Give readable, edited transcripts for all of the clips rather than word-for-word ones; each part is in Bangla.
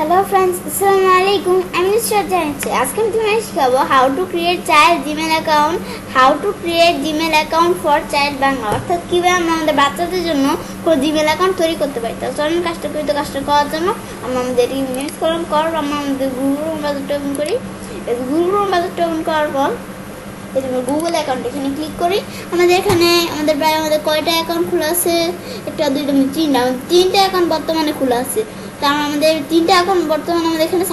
Hello friends, Assalamualaikum. I'm Mr. Icche. আজকে আমি তোমাদের শেখাবো how to create child Gmail account, how to create Gmail account for child Bangla। অর্থাৎ কিভাবে আমরা আমাদের বাচ্চাদের জন্য কোনো Gmail account তৈরি করতে পারি। তো চলুন কাজটা করার জন্য আমরা আমাদের ইমেল স্ক্রল করার আমরা আমাদের গুগল ক্রোম ব্রাউজারটা ওপেন করি। গুগল ক্রোম ব্রাউজারটা ওপেন করার পর এই যে গুগল অ্যাকাউন্ট এখানে ক্লিক করি। আমাদের এখানে আমাদের কয়টা অ্যাকাউন্ট খোলা আছে, একটা দুইটা তিনটা অ্যাকাউন্ট বর্তমানে খোলা আছে। তার আমাদের তিনটা অ্যাকাউন্ট বর্তমানে আমাদের এখানে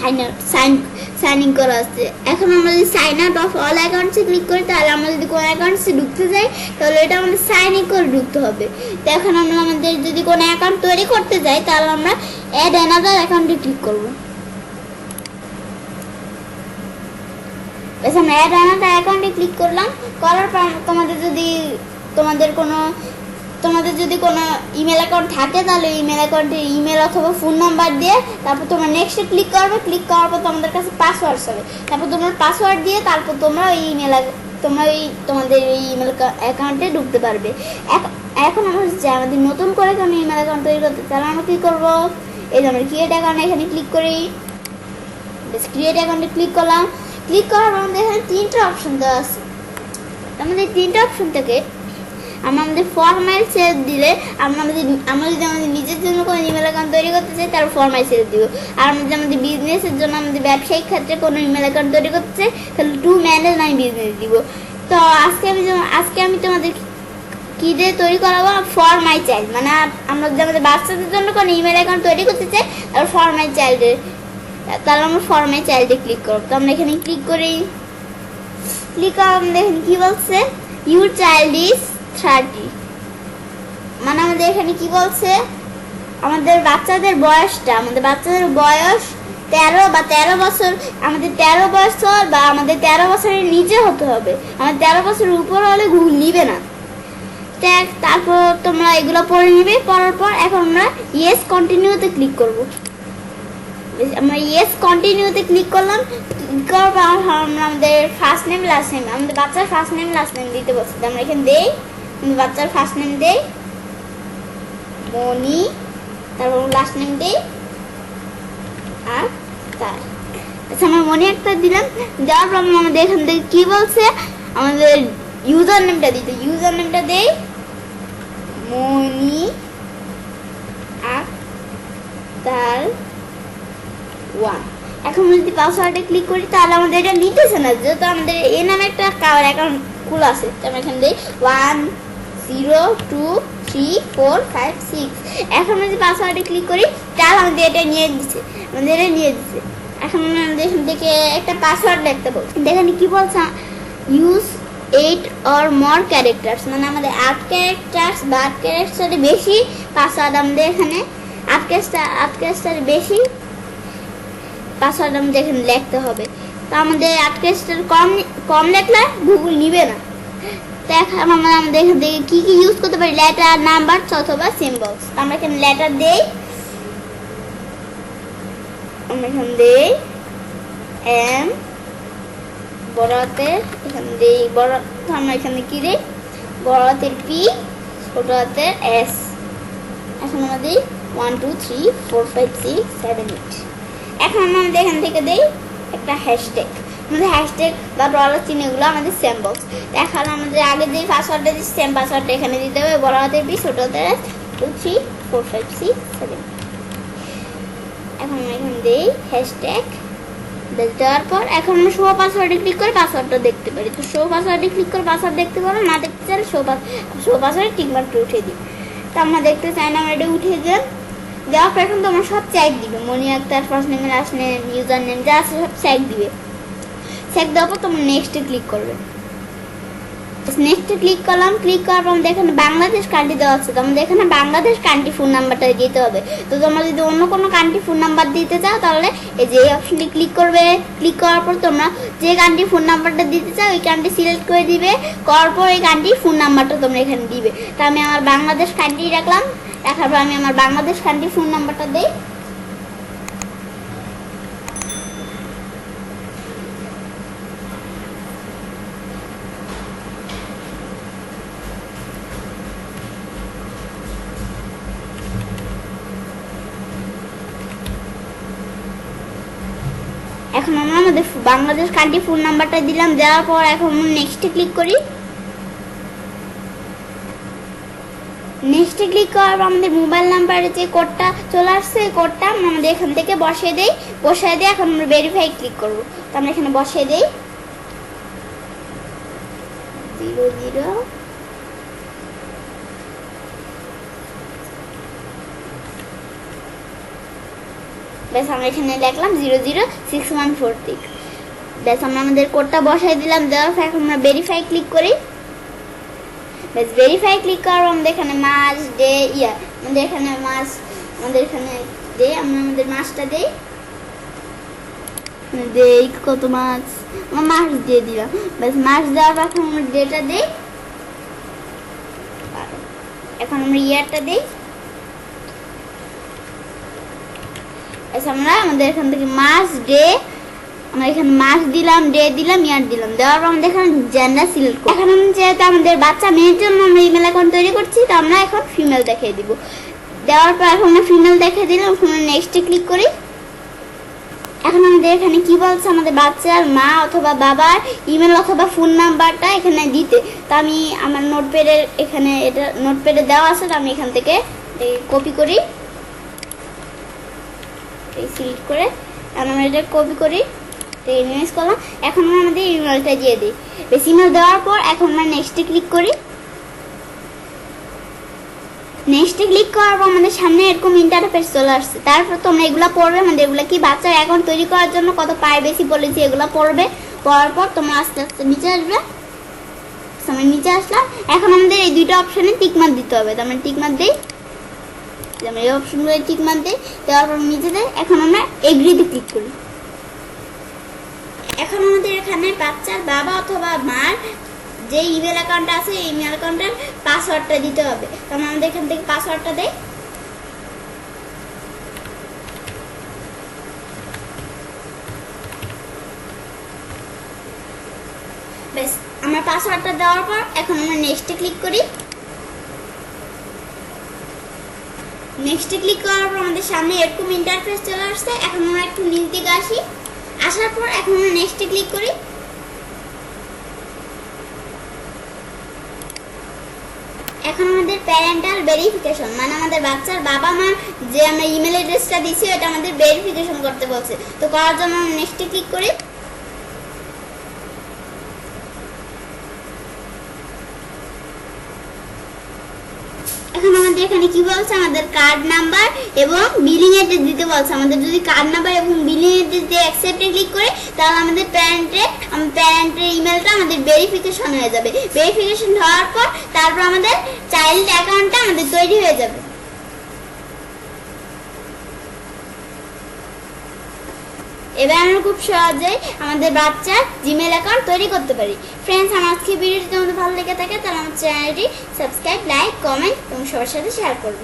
সাইন ইন করা আছে। এখন আমরা যদি সাইন আউট অফ অল অ্যাকাউন্টসে ক্লিক করি, তাহলে আমরা যদি কোনো অ্যাকাউন্টসে ঢুকতে যাই তাহলে এটা আমাদের সাইন ইন করে ঢুকতে হবে। তো এখন আমরা আমাদের যদি কোনো অ্যাকাউন্ট তৈরি করতে যাই তাহলে আমরা অ্যাড অ্যানাদার অ্যাকাউন্টে ক্লিক করবো। আমরা অ্যাড অ্যানাদার অ্যাকাউন্টে ক্লিক করলাম। করার পর তোমাদের যদি কোনো ইমেল অ্যাকাউন্ট থাকে তাহলে ইমেল অ্যাকাউন্টে ইমেল অথবা ফোন নাম্বার দিয়ে তারপর তোমরা নেক্সটে ক্লিক করবে। ক্লিক করার পর তোমাদের কাছে পাসওয়ার্ড হবে। তারপর তোমার পাসওয়ার্ড দিয়ে তারপর তোমরা তোমাদের এই ইমেল অ্যাকাউন্টে ঢুকতে পারবে। এখন আমরা আমাদের নতুন করে কোনো ইমেল অ্যাকাউন্ট তৈরি করতে তাহলে আমরা কী করবো, এই যে আমরা ক্রিয়েট অ্যাকাউন্ট এখানে ক্লিক করি। ক্রিয়েট অ্যাকাউন্টে ক্লিক করলাম। ক্লিক করার পর আমাদের এখানে তিনটা অপশন দেওয়া আছে। আমাদের তিনটা অপশন থেকে আমাদের ফরম্যাট সেভ দিলে আমরা যদি আমাদের নিজের জন্য কোনো ইমেল অ্যাকাউন্ট তৈরি করতে চাই তাহলে ফরম্যাট সেভ দিব। আর আমাদের বিজনেসের জন্য আমাদের ব্যবসায়িক ক্ষেত্রে কোনো ইমেল অ্যাকাউন্ট তৈরি করতে চাই তাহলে টু ম্যানেজ মাই বিজনেস দিব। তো আজকে আমি তোমাদের কী দিয়ে তৈরি করাবো, ফর মাই চাইল্ড। মানে আমরা যদি আমাদের বাচ্চাদের জন্য কোনো ইমেল অ্যাকাউন্ট তৈরি করতে চাই তাহলে ফর মাই চাইল্ডে ক্লিক করবো। তো আমরা এখানে ক্লিক করি। ক্লিক করার আমাদের এখানে কী বলছে, ইউর চাইল্ড ইজ 30। মানে আমাদের এখানে কি বলছে, আমাদের বাচ্চাদের বয়স 13 বা 13 বছর, আমাদের 13 বছর বা আমাদের 13 বছরের নিচে হতে হবে। আমাদের 13 বছরের উপর হলে গুগল নিবে না। তারপর তোমরা এগুলো পড়ে নিবে। পড়ার পর এখন আমরা ইয়েস কন্টিনিউতে ক্লিক করব। আমরা ইয়েস কন্টিনিউতে ক্লিক করলাম। করার পর আমরা আমাদের ফার্স্ট নেম লাস্ট নেম, আমাদের বাচ্চার ফার্স্ট নেম লাস্ট নেম দিতে বলছি। আমরা এখানে দেই বাচ্চার ফার্স্ট নেম দেই মনি, তারপর লাস্ট নেম দেই আর তার। আচ্ছা আমরা মনি একটা দিলাম। দেওয়ার পর আমাদের এখান থেকে কি বলছে, আমাদের ইউজার নেমটা দিতে, ইউজার নেমটা দেই মনি আর তার 1। এখন যদি পাসওয়ার্ডে ক্লিক করি তাহলে আমাদের এটা নিতেছে না, যেহেতু আমাদের এই নামে একটা অ্যাকাউন্ট খোলা আছে। আমরা এখানে দিই 1 0 2 3 4 5 6। এখন যদি পাসওয়ার্ডে ক্লিক করি তাহলে আমাদের এটা নিয়ে দিচ্ছে। এখন আমাদের এখান থেকে একটা পাসওয়ার্ড লিখতে বলছে। এখানে কি বলছে, ইউজ 8 or more characters, মানে আমাদের 8 ক্যারেক্টার্স বা 8 ক্যারেক্টারের বেশি পাসওয়ার্ড আমাদের এখানে 8 ক্যারেক্টারের বেশি পাসওয়ার্ড আমাদের এখানে লিখতে হবে। তো আমাদের 8 ক্যারেক্টার কম লিখলে গুগল নিবে না। তো এখন আমরা আমাদের এখান থেকে কী ইউজ করতে পারি, লেটার, নাম্বার অথবা সিম্বলস। আমরা এখানে লেটার দেই, আমরা এখানে দেই এম বড় হাতের, এখানে দেই বড়, আমরা এখানে কী দিই বড় হাতের পি, ছোট হাতের এস। এখন আমরা দিই 1 2 3 4 5 6 7 8। এখন আমরা আমাদের এখান থেকে দিই একটা হ্যাশট্যাগ। আমাদের হ্যাশট্যাগ বা ডলার চিহ্ন এগুলো আমাদের সিম্বলস। এখন আমাদের আগে যে পাসওয়ার্ডটা দিচ্ছি সেম পাসওয়ার্ডটা এখানে দিতে হবে, বড় হাতের বি, ছোট হাতের এস, 2 3 4 5 6 7। এখন আমরা এখানে দিই হ্যাশট্যাগ দেওয়ার পর এখন আমরা শো পাসওয়ার্ডে ক্লিক করে পাসওয়ার্ডটা দেখতে পারি। তো শো পাসওয়ার্ডে ক্লিক করে পাসওয়ার্ড দেখতে পারো, না দেখতে চাইলে শো পাসওয়ার্ডে টিকমার্কটা উঠিয়ে দিই। তো আমরা দেখতে চাই না, আমরা এটা উঠিয়ে দিলাম। দেওয়ার পর এখন তোমার সব চেক দিবে, Moni Akter first name last name user name যা আছে সব চেক দিবে। চেক দেওয়ার পর তোমরা নেক্সটে ক্লিক করবে। নেক্সটে ক্লিক করলাম। ক্লিক করার পর আমাদের এখানে বাংলাদেশ কান্ট্রি দেওয়া আছে। তো আমাদের এখানে বাংলাদেশ কান্ট্রি ফোন নাম্বারটা দিতে হবে। তো তোমরা যদি অন্য কোনো কান্ট্রি ফোন নাম্বার দিতে চাও তাহলে এই যে এই অপশনটি ক্লিক করবে। ক্লিক করার পর তোমরা যে কান্ট্রি ফোন নাম্বারটা দিতে চাও ওই কান্ট্রি সিলেক্ট করে দিবে। করার পর এই কান্ট্রি ফোন নাম্বারটা তোমরা এখানে দিবে। তো আমি আমার বাংলাদেশ কান্ট্রি রাখলাম। রাখার পর আমি আমার বাংলাদেশ কান্ট্রি ফোন নাম্বারটা দিই। এখন আমরা আমাদের বাংলাদেশ কান্ট্রি ফোন নাম্বারটা দিলাম, দেওয়ার পর এখন নেক্সটে ক্লিক করি। নেক্সটে ক্লিক করার পর আমাদের মোবাইল নাম্বারে যে কোডটা চলে আসছে, এই কোডটা আমাদের এখান থেকে বসিয়ে দেই। এখন আমরা ভেরিফাই ক্লিক করব। তো আমরা এখানে বসিয়ে দেই 00 ব্যাস আমরা এখানে লিখলাম 006146। ব্যাস আমরা আমাদের কোডটা বসাই দিলাম, দেওয়ার পর এখন আমরা ভেরিফাই ক্লিক করি। ব্যাস ভেরিফাই ক্লিক করার আমাদের এখানে মাস ডে ইয়ার, আমাদের এখানে মাস, আমাদের এখানে ডে, আমরা আমাদের মাসটা দেই, দেই কত মাস, আমরা মাস দিয়ে দিলাম। ব্যাস মাস দেওয়ার পর এখন আমরা ডেটা দেই, এখন আমরা ইয়ারটা দিই। আমরা আমাদের এখান থেকে মাস ডে, আমরা এখানে মাস দিলাম, ডে দিলাম, ইয়ার দিলাম, দেওয়ার পর আমাদের এখানে জেন্ডার সিলেক্ট করব। এখন যেহেতু আমাদের বাচ্চা মেয়ের জন্য আমরা ইমেল অ্যাকাউন্ট তৈরি করছি, তো আমরা এখন ফিমেল দেখিয়ে দিব। দেওয়ার পর এখন আমরা ফিমেল দেখিয়ে দিলাম, আমরা নেক্সটে ক্লিক করি। এখন আমাদের এখানে কি বলছে, আমাদের বাচ্চার মা অথবা বাবার ইমেল অথবা ফোন নাম্বারটা এখানে দিতে। তো আমি আমার নোটপ্যাডের এখানে, এটা নোটপ্যাডে দেওয়া আছে, তো আমি এখান থেকে কপি করি, সিলেক্ট করে আমরা এটা কপি করি, ইমেজ করলাম। এখন আমরা আমাদের ইমেলটা দিয়ে দিই। বেশ ইমেল দেওয়ার পর এখন আমরা নেক্সটে ক্লিক করি। নেক্সটে ক্লিক করার পর আমাদের সামনে এরকম ইন্টারফেস চলে আসছে। তারপর তোমরা এগুলো পড়বে, আমাদের এগুলো কি বাচ্চার অ্যাকাউন্ট তৈরি করার জন্য কত প্রাইভেসি পলিসি, এগুলো পড়বে। পড়ার পর তোমরা আস্তে আস্তে নিচে আসবে। আমরা নিচে আসলাম, এখন আমাদের এই দুইটা অপশনে টিকমার্ক দিতে হবে। তো আমরা টিকমার্ক দিই, আমরা এই অপশনগুলো টিকমার্ক দিই, দেওয়ার পর নিচে দেয়। এখন আমরা এগ্রিতে ক্লিক করি। এখন আমাদের এখানে বাচ্চার বাবা অথবা মার যে ইমেল অ্যাকাউন্ট আছে, এই ইমেল অ্যাকাউন্টের পাসওয়ার্ডটা দিতে হবে। তো আমরা আমাদের এখান থেকে পাসওয়ার্ডটা দেই। বেশ আমরা পাসওয়ার্ডটা দেওয়ার পর এখন আমরা নেক্সটে ক্লিক করি। নেক্সটে ক্লিক করার পর আমাদের সামনে এরকম ইন্টারফেস চলে আসছে। এখন আমরা একটু নিচ দিকে আসি, আসার পর এখন আমরা নেক্সটে ক্লিক করি। এখন আমাদের প্যারেন্টাল ভেরিফিকেশন, মানে আমাদের বাচ্চার বাবা মা যে আমরা ইমেল অ্যাড্রেসটা দিছি এটা আমাদের ভেরিফিকেশন করতে বলছে। তো করার জন্য আমরা নেক্সটে ক্লিক করি। এখন আমাদের এখানে কি বলছে, আমাদের কার্ড নাম্বার এবং বিলিং অ্যাড্রেস দিতে বলছে। আমাদের যদি কার্ড নাম্বার এবং বিলিং অ্যাড্রেস দিয়ে অ্যাকসেপ্টে ক্লিক করে, তাহলে আমাদের প্যারেন্টের ইমেলটা আমাদের ভেরিফিকেশন হয়ে যাবে। ভেরিফিকেশন হওয়ার পর তারপর আমাদের চাইল্ড অ্যাকাউন্টটা আমাদের তৈরি হয়ে যাবে। এবার আমরা খুব সহজেই আমাদের বাচ্চার জিমেল অ্যাকাউন্ট তৈরি করতে পারি। ফ্রেন্ডস, আমার আজকে ভিডিওটি তোমাদের ভালো লেগে থাকে তাহলে আমার চ্যানেলটি সাবস্ক্রাইব, লাইক, কমেন্ট এবং সবার সাথে শেয়ার করবে।